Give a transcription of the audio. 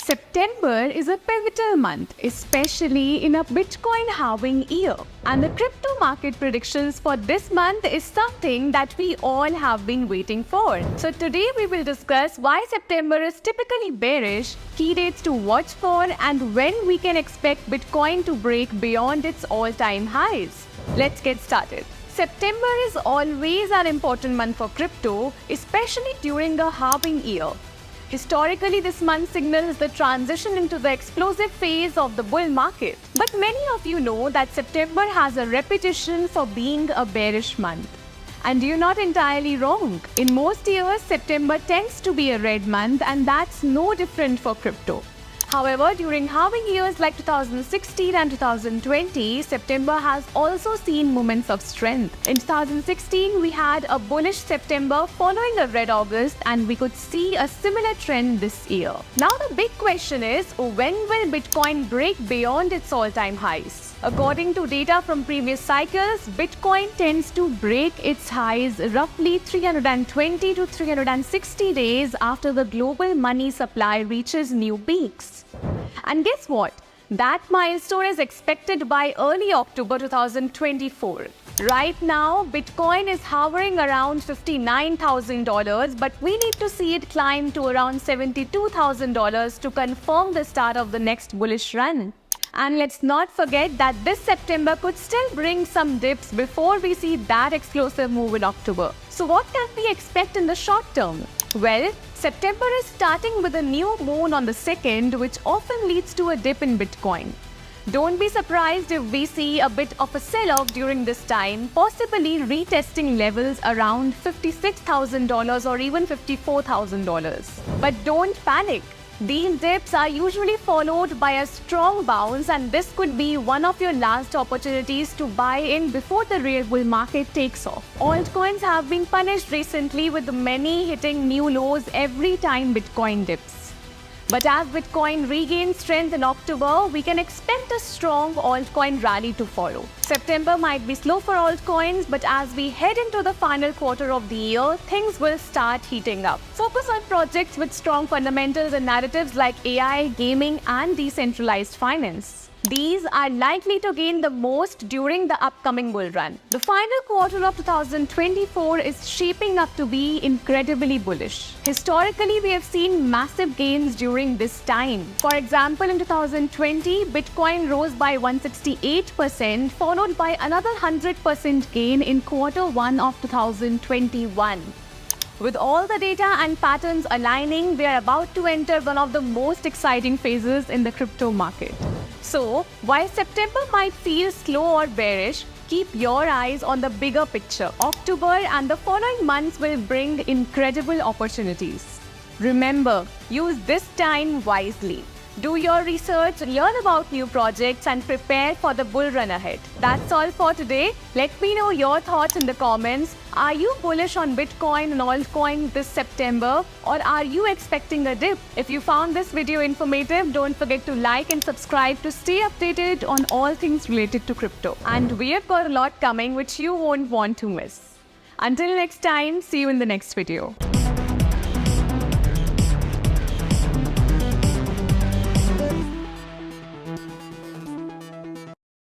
September is a pivotal month, especially in a Bitcoin halving year. And the crypto market predictions for this month is something that we all have been waiting for. So today we will discuss why September is typically bearish, key dates to watch for, and when we can expect Bitcoin to break beyond its all-time highs. Let's get started. September is always an important month for crypto, especially during the halving year. Historically, this month signals the transition into the explosive phase of the bull market. But many of you know that September has a reputation for being a bearish month. And you're not entirely wrong. In most years, September tends to be a red month, and that's no different for crypto. However, during halving years like 2016 and 2020, September has also seen moments of strength. In 2016, we had a bullish September following a red August, and we could see a similar trend this year. Now the big question is, when will Bitcoin break beyond its all-time highs? According to data from previous cycles, Bitcoin tends to break its highs roughly 320 to 360 days after the global money supply reaches new peaks. And guess what? That milestone is expected by early October 2024. Right now, Bitcoin is hovering around $59,000, but we need to see it climb to around $72,000 to confirm the start of the next bullish run. And let's not forget that this September could still bring some dips before we see that explosive move in October. So what can we expect in the short term? Well, September is starting with a new moon on the 2nd, which often leads to a dip in Bitcoin. Don't be surprised if we see a bit of a sell-off during this time, possibly retesting levels around $56,000 or even $54,000. But don't panic. These dips are usually followed by a strong bounce, and this could be one of your last opportunities to buy in before the real bull market takes off. Altcoins have been punished recently, with many hitting new lows every time Bitcoin dips. But as Bitcoin regains strength in October, we can expect a strong altcoin rally to follow. September might be slow for altcoins, but as we head into the final quarter of the year, things will start heating up. Focus on projects with strong fundamentals and narratives like AI, gaming, and decentralized finance. These are likely to gain the most during the upcoming bull run. The final quarter of 2024 is shaping up to be incredibly bullish. Historically, we have seen massive gains during this time. For example, in 2020, Bitcoin rose by 168%, followed by another 100% gain in Q1 of 2021. With all the data and patterns aligning, we are about to enter one of the most exciting phases in the crypto market. So, while September might feel slow or bearish, keep your eyes on the bigger picture. October and the following months will bring incredible opportunities. Remember, use this time wisely. Do your research, learn about new projects, and prepare for the bull run ahead. That's all for today. Let me know your thoughts in the comments. Are you bullish on Bitcoin and altcoin this September, or are you expecting a dip? If you found this video informative, don't forget to like and subscribe to stay updated on all things related to crypto. And we have got a lot coming which you won't want to miss. Until next time, see you in the next video.